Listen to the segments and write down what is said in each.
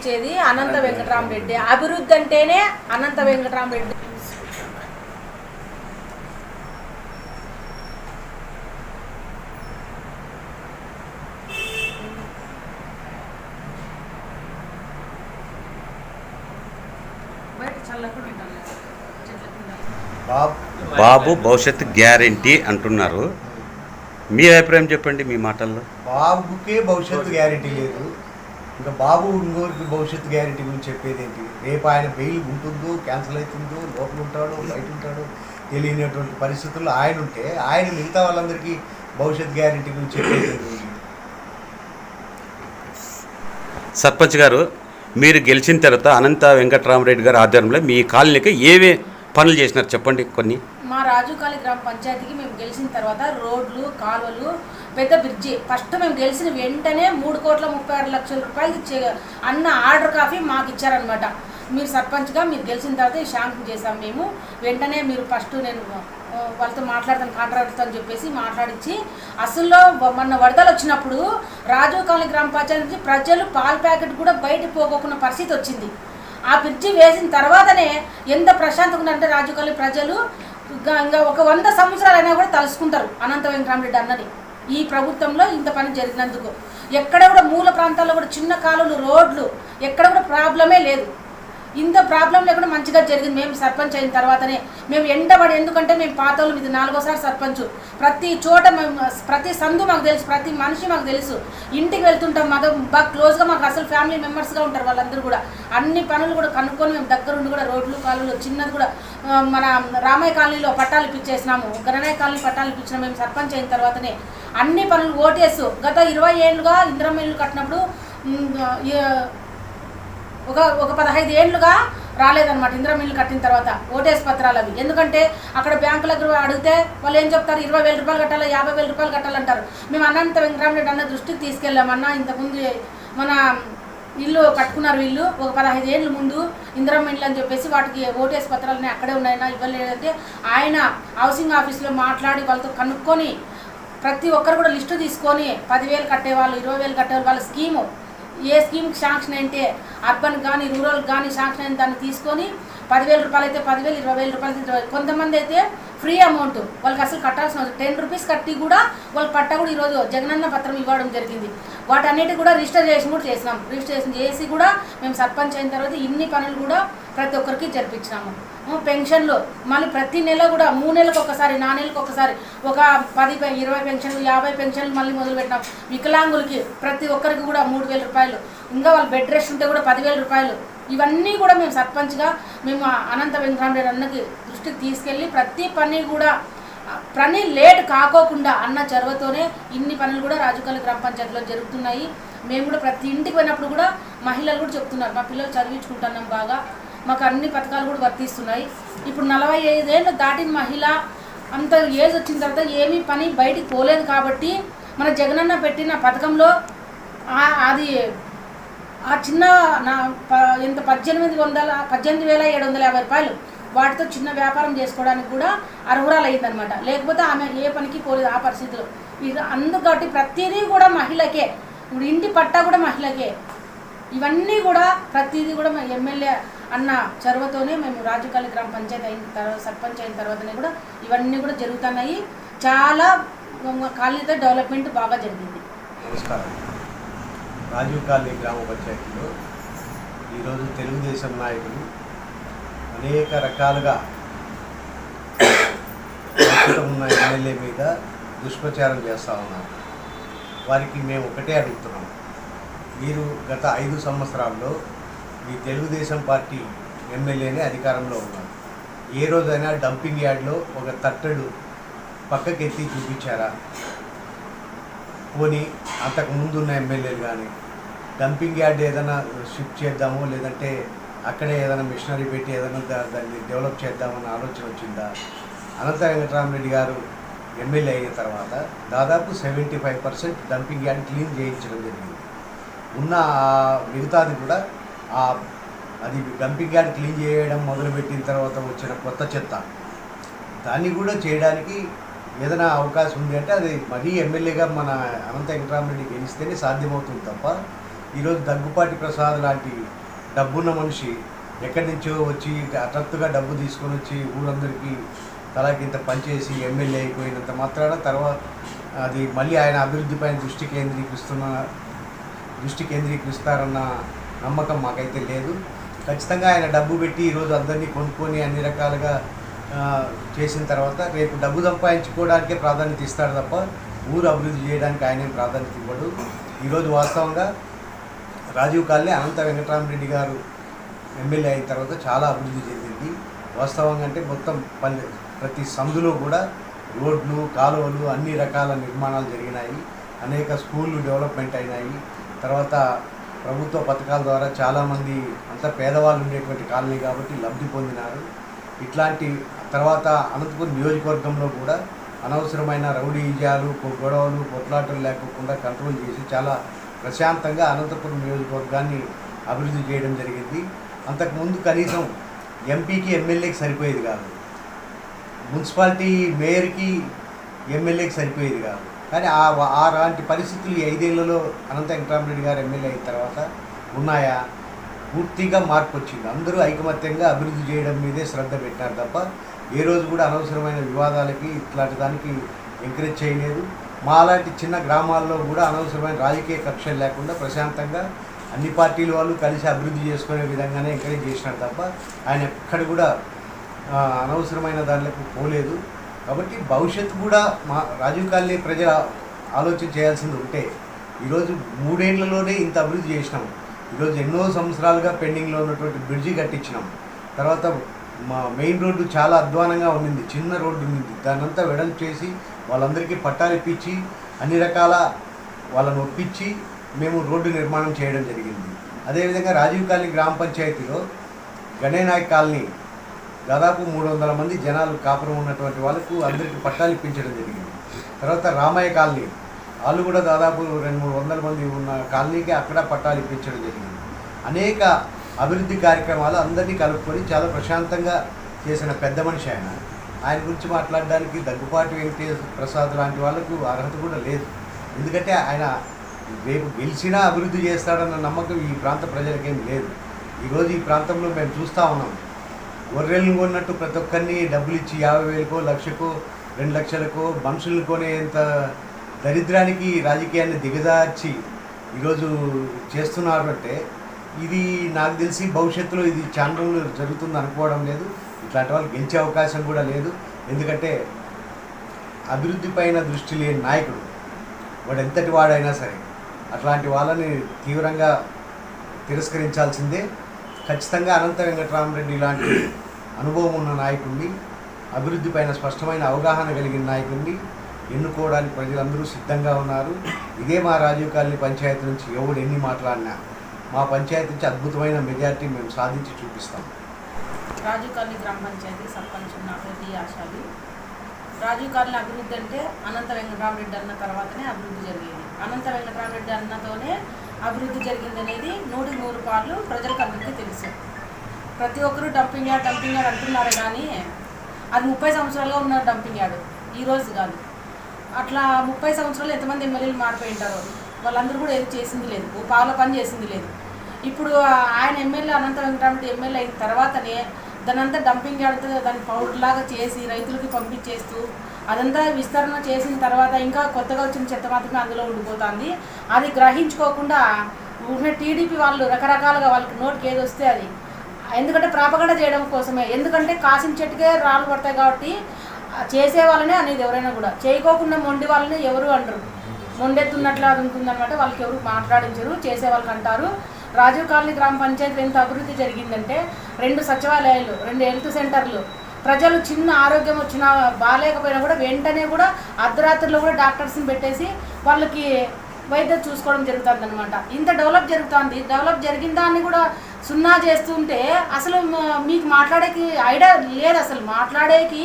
ఇచ్చేది అనంత వెంకటరామరెడ్డి. అభివృద్ధి అంటేనే అనంత వెంకటరామరెడ్డి. బాబు భవిష్యత్తు గ్యారెంటీ అంటున్నారు. మీ అభిప్రాయం చెప్పండి మీ మాటల్లో. బాబుకే భవిష్యత్తు గ్యారెంటీ లేదు, ఇంకా బాబు ఇంకోరికి భవిష్యత్తు గ్యారెంటీ గురించి చెప్పేది ఏంటి? రేపు ఆయన బెయిల్ ఉంటుందో క్యాన్సిల్ అవుతుందో, లోపల ఉంటాడో బయట ఉంటాడో తెలియనటువంటి పరిస్థితుల్లో ఆయన ఉంటే ఆయన మిగతా వాళ్ళందరికీ భవిష్యత్ గ్యారెంటీ గురించి చెప్పేది ఏంటి? సర్పంచ్ గారు, మీరు గెలిచిన తర్వాత అనంత వెంకటరామరెడ్డి గారి ఆధ్వర్యంలో మీ కాలనీకి ఏవే పనులు చేసినారు చెప్పండి కొన్ని. మా రాజుకాళి గ్రామ పంచాయతీకి మేము గెలిచిన తర్వాత రోడ్లు, కాలువలు, పెద్ద బ్రిడ్జి ఫస్ట్ మేము గెలిచిన వెంటనే 3,36,00,000 అన్న ఆర్డర్ కాపీ మాకు ఇచ్చారనమాట. మీరు సర్పంచ్గా మీరు గెలిచిన తర్వాత శాంక్షన్ చేశాం మేము. వెంటనే మీరు ఫస్ట్ నేను వాళ్ళతో మాట్లాడతాను కాంట్రాక్టర్తో అని చెప్పేసి మాట్లాడించి, అసలు మొన్న వరదలు వచ్చినప్పుడు రాజుకాళి గ్రామ పంచాయతీ నుంచి ప్రజలు పాల ప్యాకెట్ కూడా బయటకు పోగొక్కున్న పరిస్థితి వచ్చింది. ఆ బ్రిడ్జి వేసిన తర్వాతనే ఎంత ప్రశాంతంగా ఉందంటే రాజుకాళి ప్రజలు ఇంకా ఒక 100 సంవత్సరాలైనా కూడా తలుసుకుంటారు అనంత వెంకటరామరెడ్డి అన్నని. ఈ ప్రభుత్వంలో ఇంత పని జరిగినందుకు ఎక్కడ కూడా మూల ప్రాంతాల్లో కూడా చిన్న కాలువలు, రోడ్లు ఎక్కడ కూడా ప్రాబ్లమే లేదు. ఇంత ప్రాబ్లం లేకుండా మంచిగా జరిగింది మేము సర్పంచ్ అయిన తర్వాతనే. మేము ఎండబడి, ఎందుకంటే మేము పాతోళ్ళు, ఇది 4వ సర్పంచ్. ప్రతి చోట మేము ప్రతి సందు మాకు తెలుసు, ప్రతి మనిషి మాకు తెలుసు. ఇంటికి వెళ్తుంటాం, మాకు బాగా క్లోజ్గా, మాకు అసలు ఫ్యామిలీ మెంబర్స్గా ఉంటారు వాళ్ళందరూ కూడా. అన్ని పనులు కూడా కనుక్కొని మేము దగ్గరుండి కూడా రోడ్లు, కాలువలు చిన్నది కూడా మన రామయ్య కాలనీలో పట్టాలు ఇప్పించేసినాము, గణనాయ కాలనీ పట్టాలు ఇప్పించినాము మేము సర్పంచ్ అయిన తర్వాతనే. అన్ని పనులు ఓటేసు గత 20 ఏళ్ళుగా ఇందిరమ్మ ఇల్లు కట్టినప్పుడు ఒక 15 ఏళ్ళుగా రాలేదన్నమాట. ఇందిరమ్మ ఇల్లు కట్టిన తర్వాత ఓటేసి పత్రాలు అవి. ఎందుకంటే అక్కడ బ్యాంకుల దగ్గర అడిగితే వాళ్ళు ఏం చెప్తారు, 20,000 రూపాయలు కట్టాలి, 50,000 రూపాయలు కట్టాలంటారు. మేము అనంత వెంకటరామరెడ్డి అన్న దృష్టికి తీసుకెళ్ళామన్నా, ఇంతకుముందు మన ఇల్లు కట్టుకున్నారు వీళ్ళు ఒక 15 ఏళ్ళ ముందు ఇందిరమ్మ ఇల్లు అని చెప్పేసి, వాటికి ఓటేసి పత్రాలని అక్కడే ఉన్నాయన్నా ఇవ్వలేదంటే ఆయన హౌసింగ్ ఆఫీస్లో మాట్లాడి వాళ్ళతో కనుక్కొని ప్రతి ఒక్కరు కూడా లిస్టు తీసుకొని 10,000 కట్టేవాళ్ళు, 20,000 కట్టేవాళ్ళు, వాళ్ళ స్కీము ఏ స్కీమ్కి శాంక్షన్ అంటే అర్బన్ కానీ రూరల్ కానీ శాంక్షన్ అయిన దాన్ని తీసుకొని 10,000 రూపాయలు అయితే 10,000, 20,000 రూపాయలు అయితే 20,000. కొంతమంది అయితే ఫ్రీ అమౌంట్ వాళ్ళకి అసలు కట్టాల్సిన 10 రూపీస్ కట్టి కూడా వాళ్ళ పట్ట కూడా ఈరోజు జగనన్న పత్రం ఇవ్వడం జరిగింది. వాటన్నిటి కూడా రిజిస్ట్రేషన్ కూడా చేసినాం. రిజిస్ట్రేషన్ చేసి కూడా మేము సర్పంచ్ అయిన తర్వాత ఇన్ని పనులు కూడా ప్రతి ఒక్కరికి జరిపించినాము. పెన్షన్లు మళ్ళీ ప్రతి నెల కూడా 3 నెలలకు ఒకసారి, 4 నెలలకు ఒకసారి ఒక 10, 20 పెన్షన్లు, 50 పెన్షన్లు మళ్ళీ మొదలు పెట్టినాం. వికలాంగులకి ప్రతి ఒక్కరికి కూడా 3,000 రూపాయలు, ఇంకా వాళ్ళు బెడ్ రెస్ట్ ఉంటే కూడా 10,000 రూపాయలు. ఇవన్నీ కూడా మేము సర్పంచ్గా మేము అనంత వెంకటరామరెడ్డి అన్నకి దృష్టికి తీసుకెళ్ళి ప్రతి పని కూడా పని లేట్ కాకోకుండా అన్న చొరవతోనే ఇన్ని పనులు కూడా రాజుకాళి గ్రామ పంచాయతీలో జరుగుతున్నాయి. మేము కూడా ప్రతి ఇంటికి పోయినప్పుడు కూడా మహిళలు కూడా చెప్తున్నారు, మా పిల్లలు చదివించుకుంటున్నాం బాగా, మాకు అన్ని పథకాలు కూడా వర్తిస్తున్నాయి. ఇప్పుడు 45 ఏళ్ళు దాటిన మహిళ అంత ఏజ్ వచ్చిన తర్వాత ఏమీ పని బయటికి పోలేదు కాబట్టి మన జగనన్న పెట్టిన పథకంలో అది ఆ చిన్న ఎంత 18,750 రూపాయలు వాటితో చిన్న వ్యాపారం చేసుకోవడానికి కూడా అర్హురాలు అయిందనమాట. లేకపోతే ఆమె ఏ పనికి పోలేదు ఆ పరిస్థితిలో. ఇది అందుకటి ప్రతిదీ కూడా మహిళకే, ఇప్పుడు ఇంటి పట్టా కూడా మహిళకే. ఇవన్నీ కూడా ప్రతిదీ కూడా మా ఎమ్మెల్యే అన్న చొరవతోనే మేము రాజుకాళి గ్రామ పంచాయతీ అయిన తర్వాత సర్పంచ్ అయిన తర్వాతనే కూడా ఇవన్నీ కూడా జరుగుతున్నాయి. చాలా కాలనీతో డెవలప్మెంట్ బాగా జరిగింది. నమస్కారం. రాజుకాళి గ్రామ పంచాయతీలో ఈరోజు తెలుగుదేశం నాయకులు అనేక రకాలుగా ప్రస్తుతం ఉన్న ఎమ్మెల్యే మీద దుష్ప్రచారం చేస్తూ ఉన్నారు. వారికి మేము ఒకటే అడుగుతున్నాం, మీరు గత 5 సంవత్సరాల్లో ఈ తెలుగుదేశం పార్టీ ఎమ్మెల్యేనే అధికారంలో ఉన్నారు. ఏ రోజైనా డంపింగ్ యార్డ్లో ఒక తట్టడు పక్కకెత్తి చూపించారా? పోనీ అంతకు ముందున్న ఎమ్మెల్యేలు కానీ డంపింగ్ యార్డ్ ఏదైనా షిఫ్ట్ చేద్దాము, లేదంటే అక్కడే ఏదైనా మిషనరీ పెట్టి ఏదైనా దాన్ని డెవలప్ చేద్దామన్న ఆలోచన వచ్చిందా? అనంత వెంకటరామరెడ్డి గారు ఎమ్మెల్యే అయిన తర్వాత దాదాపు 75% డంపింగ్ యార్డ్ క్లీన్ చేయించడం జరిగింది. ఉన్న మిగతాది కూడా అది డంపింగ్ యార్డ్ క్లీన్ చేయడం మొదలుపెట్టిన తర్వాత వచ్చిన కొత్త చెత్త దాన్ని కూడా చేయడానికి ఏదైనా అవకాశం ఉంది అంటే అది మరీ ఎమ్మెల్యేగా మన అనంత వెంకటరామరెడ్డి గెలిస్తేనే సాధ్యమవుతుంది తప్ప ఈరోజు దగ్గుపాటి ప్రసాద్ లాంటి డబ్బున్న మనిషి ఎక్కడి నుంచో వచ్చి హఠాత్తుగా డబ్బు తీసుకొని వచ్చి ఊరందరికీ తలకింత పనిచేసి ఎమ్మెల్యే అయిపోయినంత మాత్రాన తర్వాత అది మళ్ళీ ఆయన అభివృద్ధిపైన దృష్టి కేంద్రీకరిస్తారన్న నమ్మకం మాకైతే లేదు. ఖచ్చితంగా ఆయన డబ్బు పెట్టి ఈరోజు అందరినీ కొనుక్కొని అన్ని రకాలుగా చేసిన తర్వాత రేపు డబ్బు సంపాదించుకోవడానికే ప్రాధాన్యత ఇస్తాడు తప్ప ఊరు అభివృద్ధి చేయడానికి ఆయనే ప్రాధాన్యత ఇవ్వడు. ఈరోజు వాస్తవంగా రాజీవ్ కాలనీ అనంత వెంకటరామరెడ్డి గారు ఎమ్మెల్యే అయిన తర్వాత చాలా అభివృద్ధి చెందింది. వాస్తవంగా అంటే మొత్తం ప్రతి సందులో కూడా రోడ్లు, కాలువలు, అన్ని రకాల నిర్మాణాలు జరిగినాయి. అనేక స్కూళ్ళు డెవలప్మెంట్ అయినాయి. తర్వాత ప్రభుత్వ పథకాల ద్వారా చాలామంది అంతా పేదవాళ్ళు ఉండేటువంటి కాలనీ కాబట్టి లబ్ధి పొందినారు. ఇట్లాంటి తర్వాత అనంతపురం నియోజకవర్గంలో కూడా అనవసరమైన రౌడీజాలు, గొడవలు, కొట్లాటలు లేకుండా కంట్రోల్ చేసి చాలా ప్రశాంతంగా అనంతపురం నియోజకవర్గాన్ని అభివృద్ధి చేయడం జరిగింది. అంతకుముందు కనీసం ఎంపీకి ఎమ్మెల్యేకి సరిపోయేది కాదు, మున్సిపాలిటీ మేయర్కి ఎమ్మెల్యేకి సరిపోయేది కాదు. కానీ అలాంటి పరిస్థితులు 5 ఏళ్లలో అనంత వెంకటరామరెడ్డి గారు ఎమ్మెల్యే అయిన తర్వాత ఉన్నాయా? పూర్తిగా మార్పు వచ్చింది. అందరూ ఐకమత్యంగా అభివృద్ధి చేయడం మీదే శ్రద్ధ పెట్టారు తప్ప ఏ రోజు కూడా అనవసరమైన వివాదాలకి ఇట్లాంటి దానికి ఎంకరేజ్ చేయలేదు. మా అలాంటి చిన్న గ్రామాల్లో కూడా అనవసరమైన రాజకీయ కక్షలు లేకుండా ప్రశాంతంగా అన్ని పార్టీల వాళ్ళు కలిసి అభివృద్ధి చేసుకునే విధంగానే ఎంకరేజ్ చేసినారు తప్ప ఆయన ఎక్కడ కూడా అనవసరమైన దానిలోకి పోలేదు. కాబట్టి భవిష్యత్తు కూడా మా రాజీవ్ కాలనీ ప్రజల ఆలోచన చేయాల్సింది ఉంటే ఈరోజు 3 ఏళ్లలోనే ఇంత అభివృద్ధి చేసినాం. ఈరోజు ఎన్నో సంవత్సరాలుగా పెండింగ్లో ఉన్నటువంటి బ్రిడ్జి కట్టించినాం. తర్వాత మా మెయిన్ రోడ్డు చాలా అధ్వానంగా ఉండింది, చిన్న రోడ్డు ఉండింది. దాన్నంతా వెడల్పు చేసి వాళ్ళందరికీ పట్టాలు ఇప్పించి అన్ని రకాల వాళ్ళని ఒప్పించి మేము రోడ్డు నిర్మాణం చేయడం జరిగింది. అదేవిధంగా రాజీవ్ కాలనీ గ్రామ పంచాయతీలో గణేనాయక్ కాలనీ దాదాపు 300 మంది జనాలు కాపురం ఉన్నటువంటి వాళ్ళకు అందరికీ పట్టాలు ఇప్పించడం జరిగింది. తర్వాత రామయ్య కాలనీ వాళ్ళు కూడా దాదాపు 200-300 మంది ఉన్న కాలనీకి అక్కడ పట్టాలు ఇప్పించడం జరిగింది. అనేక అభివృద్ధి కార్యక్రమాలు అందరినీ కలుపుకొని చాలా ప్రశాంతంగా చేసిన పెద్ద మనిషి ఆయన గురించి మాట్లాడడానికి దగ్గుపాటి వెంకటేశ్వర ప్రసాద్ లాంటి వాళ్ళకు అర్హత కూడా లేదు. ఎందుకంటే ఆయన రేపు గెలిచినా అభివృద్ధి చేస్తాడన్న నమ్మకం ఈ ప్రాంత ప్రజలకేం లేదు. ఈరోజు ఈ ప్రాంతంలో మేము చూస్తూ ఉన్నాం, గొర్రెలను కొన్నట్టు ప్రతి ఒక్కరిని డబ్బులు ఇచ్చి 50,000కో, 1,00,000కో, 2 లక్షలకో మనుషులను కొనేంత దరిద్రానికి రాజకీయాన్ని దిగజార్చి ఈరోజు చేస్తున్నారు. అంటే ఇది నాకు తెలిసి భవిష్యత్తులో ఇది చాలా రోజులు జరుగుతుంది అనుకోవడం లేదు. ఇట్లాంటి వాళ్ళు గెలిచే అవకాశం కూడా లేదు. ఎందుకంటే అభివృద్ధి పైన దృష్టి లేని నాయకుడు వాడు ఎంతటి వాడైనా సరే అట్లాంటి వాళ్ళని తీవ్రంగా తిరస్కరించాల్సిందే. ఖచ్చితంగా అనంత వెంకటరామరెడ్డి లాంటి అనుభవం ఉన్న నాయకుడిని, అభివృద్ధి పైన స్పష్టమైన అవగాహన కలిగిన నాయకుడిని ఎన్నుకోవడానికి ప్రజలందరూ సిద్ధంగా ఉన్నారు. ఇదే మా రాజీవ్ కాలనీ పంచాయతీ నుంచి ఎవడు ఎన్ని మాట్లాడినా మా పంచాయతీ నుంచి అద్భుతమైన మెజార్టీ మేము సాధించి చూపిస్తాం. రాజీవ్ కాలనీ గ్రామ పంచాయతీ సర్పంచ్ రెడ్డి ఆశాలి. రాజీవ్ కాలనీ అభివృద్ధి అంటే అనంత వెంకటరామరెడ్డి అన్న తర్వాతనే అభివృద్ధి జరిగేది. అనంత వెంకటరామరెడ్డి అన్నతోనే అభివృద్ధి జరిగింది అనేది 100% పాలు ప్రజలకు అందరికీ తెలుసు. ప్రతి ఒక్కరూ డంపింగ్ యార్డ్ అంటున్నారు, కానీ అది 30 సంవత్సరాలుగా ఉన్న డంపింగ్ యార్డు, ఈరోజు కాదు. అట్లా 30 సంవత్సరాలు ఎంతమంది ఎమ్మెల్యేలు మారిపోయి ఉంటారో వాళ్ళందరూ కూడా ఏది చేసింది లేదు, ఓ పావుల పని చేసింది లేదు. ఇప్పుడు ఆయన ఎమ్మెల్యే అనంత వెంకటరామరెడ్డి ఎమ్మెల్యే అయిన తర్వాతనే దానంతా డంపింగ్ యార్డ్ దాన్ని పౌడర్లాగా చేసి రైతులకి పంపించేస్తూ అదంతా విస్తరణ చేసిన తర్వాత ఇంకా కొత్తగా వచ్చిన చెత్త మాత్రమే అందులో ఉండిపోతుంది. అది గ్రహించుకోకుండా ఉన్న టీడీపీ వాళ్ళు రకరకాలుగా వాళ్ళకి నోటికి ఏది వస్తే అది, ఎందుకంటే ప్రాపగండ చేయడం కోసమే. ఎందుకంటే కాసిన చెట్టుకే రాళ్ళు పడతాయి కాబట్టి చేసే వాళ్ళనే అనేది ఎవరైనా కూడా, చేయకోకుండా మొండి వాళ్ళని ఎవరు అంటారు. మొండెత్తున్నట్లు అది ఉంటుందన్నమాట, వాళ్ళకి ఎవరు మాట్లాడించరు, చేసే వాళ్ళకి అంటారు. రాజీవ్ కాలనీ గ్రామ పంచాయతీ ఎంత అభివృద్ధి జరిగిందంటే 2 సచివాలయాలు, 2 హెల్త్ సెంటర్లు, ప్రజలు చిన్న ఆరోగ్యం వచ్చినా బాగాలేకపోయినా కూడా వెంటనే కూడా అర్ధరాత్రిలో కూడా డాక్టర్స్ని పెట్టేసి వాళ్ళకి వైద్యం చూసుకోవడం జరుగుతుంది అనమాట. ఇంత డెవలప్ జరుగుతుంది. డెవలప్ జరిగిన దాన్ని కూడా సున్నా చేస్తుంటే అసలు మీకు మాట్లాడేకి ఐడియా లేదు. అసలు మాట్లాడేకి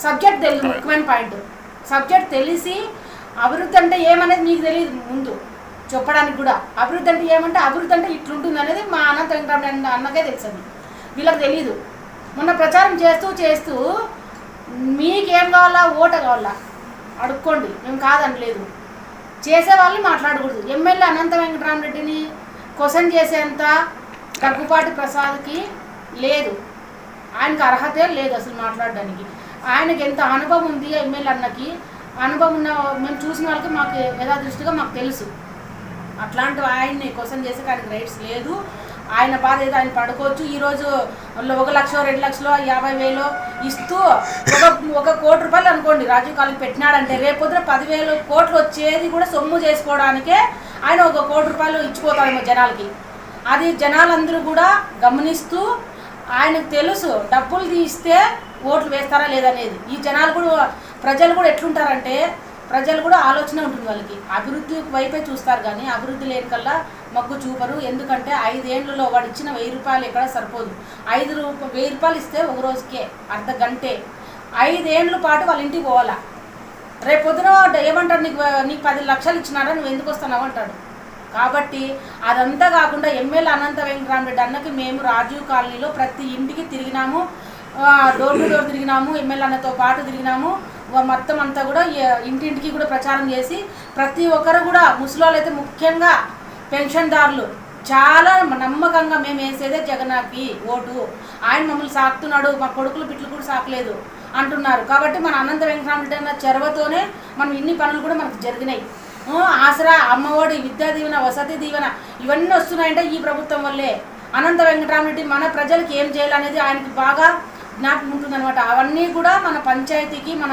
సబ్జెక్ట్ తెలియదు. ముఖ్యమైన పాయింట్ సబ్జెక్ట్ తెలిసి అభివృద్ధి అంటే ఏమనేది మీకు తెలియదు. ముందు చెప్పడానికి కూడా అభివృద్ధి అంటే ఏమంటే అభివృద్ధి అంటే ఇట్లుంటుంది అనేది మా అనంత వెంకటరామరెడ్డి అన్నకే తెలుసు, వీళ్ళకి తెలీదు. మొన్న ప్రచారం చేస్తూ మీకేం కావాలా, ఓట కావాలా అడుక్కోండి, మేము కాదనలేదు. చేసే వాళ్ళని మాట్లాడకూడదు. ఎమ్మెల్యే అనంత వెంకటరామరెడ్డిని క్వశ్చన్ చేసేంత దగ్గుపాటి ప్రసాద్కి లేదు, ఆయనకు అర్హతే లేదు అసలు మాట్లాడడానికి. ఆయనకి ఎంత అనుభవం ఉంది ఎమ్మెల్యే అన్నకి, అనుభవం ఉన్న మేము చూసిన వాళ్ళకి మాకు యథాదృష్టిగా మాకు తెలుసు. అట్లాంటి ఆయన్ని క్వశ్చన్ చేసే ఆయనకి రైట్స్ లేదు. ఆయన బాధ ఏదో ఆయన పడుకోవచ్చు. ఈరోజు 1 లక్ష 2 లక్షలు 50,000 ఇస్తూ ఒక కోటి రూపాయలు అనుకోండి రాజీవ్ కాలేజీ పెట్టినాడంటే రేపొద్దున 10,000 కోట్లు వచ్చేది కూడా సొమ్ము చేసుకోవడానికే ఆయన 1 కోటి రూపాయలు ఇచ్చిపోతాడేమో జనాలకి. అది జనాలందరూ కూడా గమనిస్తూ ఆయనకు తెలుసు డబ్బులు తీస్తే ఓట్లు వేస్తారా లేదనేది. ఈ జనాలు కూడా ప్రజలు కూడా ఎట్లుంటారంటే ప్రజలు కూడా ఆలోచన ఉంటుంది వాళ్ళకి, అభివృద్ధి వైపే చూస్తారు కానీ అభివృద్ధి లేని కల్లా మగ్గు చూపరు. ఎందుకంటే 5 ఏళ్ళలో వాడు ఇచ్చిన 1000 రూపాయలు ఎక్కడ సరిపోదు. 1000 రూపాయలు ఇస్తే ఒక రోజుకే అర్ధ గంటే 5 ఏళ్ళ పాటు వాళ్ళ ఇంటికి పోవాలా. రేపొద్దున ఏమంటాడు, నీకు 10 లక్షలు ఇచ్చినారా నువ్వు ఎందుకు వస్తున్నావు అంటాడు. కాబట్టి అదంతా కాకుండా ఎమ్మెల్యే అనంత వెంకటరామరెడ్డి అన్నకి మేము రాజీవ్ కాలనీలో ప్రతి ఇంటికి తిరిగినాము, డోర్ టు డోర్ తిరిగినాము, ఎమ్మెల్యే అన్నతో పాటు తిరిగినాము. మొత్తం అంతా కూడా ఇంటింటికి కూడా ప్రచారం చేసి ప్రతి ఒక్కరు కూడా ముసలాళ్ళు అయితే ముఖ్యంగా పెన్షన్దారులు చాలా నమ్మకంగా మేము వేసేదే జగన్కి ఓటు, ఆయన మమ్మల్ని సాకుతున్నాడు, మా కొడుకులు బిడ్డలు కూడా సాకలేదు అంటున్నారు. కాబట్టి మన అనంత వెంకటరామరెడ్డి అన్న చొరవతోనే మనం ఇన్ని పనులు కూడా మనకు జరిగినాయి. ఆసరా, అమ్మఒడి, విద్యా దీవెన, వసతి దీవెన ఇవన్నీ వస్తున్నాయంటే ఈ ప్రభుత్వం వల్లే. అనంత వెంకటరామరెడ్డి మన ప్రజలకు ఏం చేయాలనేది ఆయనకి బాగా జ్ఞాపకం ఉంటుందన్నమాట. అవన్నీ కూడా మన పంచాయతీకి మన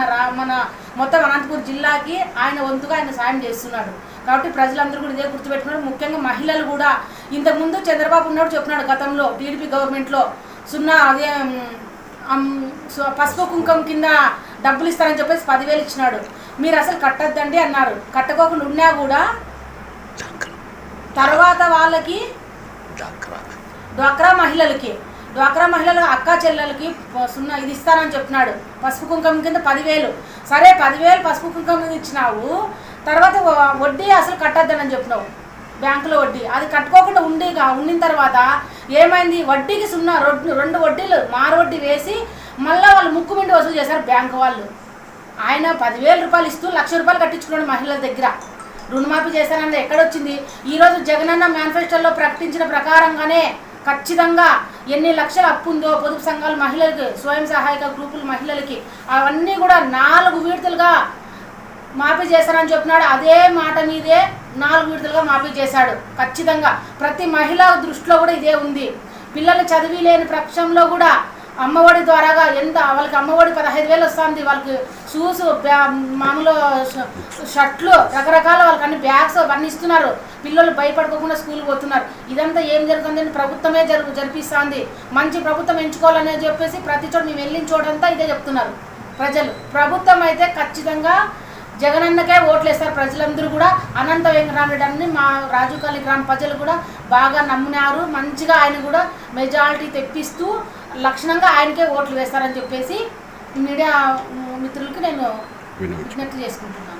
మొత్తం అనంతపురం జిల్లాకి ఆయన వంతుగా ఆయన సాయం చేస్తున్నాడు. కాబట్టి ప్రజలందరూ కూడా ఇదే గుర్తుపెట్టుకున్నారు. ముఖ్యంగా మహిళలు కూడా ఇంతకుముందు చంద్రబాబు ఉన్నాడు చెప్పినాడు గతంలో టీడీపీ గవర్నమెంట్లో పసుపు కుంకుమ కింద డబ్బులు ఇస్తారని చెప్పేసి 10,000 ఇచ్చినాడు. మీరు అసలు కట్టద్దండి అన్నారు. కట్టుకోకుండా ఉన్నా కూడా తర్వాత వాళ్ళకి డ్వాక్రా మహిళలు అక్క చెల్లెలకి ఇది ఇస్తానని చెప్పినాడు. పసుపు కుంకుమ కింద 10,000. సరే 10,000 పసుపు కుంకుమ ఇచ్చినావు, తర్వాత వడ్డీ అసలు కట్టద్దని చెప్పినావు, బ్యాంకులో వడ్డీ. అది కట్టుకోకుండా ఉండిన తర్వాత ఏమైంది, వడ్డీకి 2 వడ్డీలు మారు వడ్డీ వేసి మళ్ళీ వాళ్ళు ముక్కుమిండి వసూలు చేశారు బ్యాంకు వాళ్ళు. ఆయన 10,000 రూపాయలు ఇస్తూ 1,00,000 రూపాయలు కట్టించుకున్నాడు మహిళల దగ్గర. రుణమాఫీ చేశానన్నది ఎక్కడొచ్చింది? ఈరోజు జగనన్న మేనిఫెస్టోలో ప్రకటించిన ప్రకారంగానే ఖచ్చితంగా ఎన్ని లక్షల అప్పు ఉందో పొదుపు సంఘాల మహిళలకి, స్వయం సహాయక గ్రూపుల మహిళలకి అవన్నీ కూడా 4 విడతలుగా మాఫీ చేశారని చెప్పినాడు. అదే మాట మీదే 4 విడతలుగా మాఫీ చేశాడు. ఖచ్చితంగా ప్రతి మహిళ దృష్టిలో కూడా ఇదే ఉంది. పిల్లలు చదివి లేని పక్షంలో కూడా అమ్మఒడి ద్వారాగా వాళ్ళకి అమ్మఒడి 15,000 వస్తుంది. వాళ్ళకి షూస్, మామూలు షర్ట్లు, రకరకాల వాళ్ళకి అన్ని బ్యాగ్స్ అవన్నీ ఇస్తున్నారు. పిల్లలు భయపడుకోకుండా స్కూల్కి పోతున్నారు. ఇదంతా ఏం జరుగుతుందని ప్రభుత్వమే జరిపిస్తుంది. మంచి ప్రభుత్వం ఎంచుకోవాలని చెప్పేసి ప్రతి చోట మేము వెళ్ళిన చోటంతా ఇదే చెప్తున్నారు ప్రజలు. ప్రభుత్వం అయితే ఖచ్చితంగా జగనన్నకే ఓట్లేస్తారు ప్రజలందరూ కూడా. అనంత వెంకటరామరెడ్డి అన్ని మా రాజీవ్ కాలనీ గ్రామ ప్రజలు కూడా బాగా నమ్మినారు. మంచిగా ఆయన కూడా మెజారిటీ తెప్పిస్తూ లక్షణంగా ఆయనకే ఓట్లు వేస్తారని చెప్పేసి మీడియా మిత్రులకి నేను విజ్ఞప్తి చేసుకుంటున్నాను.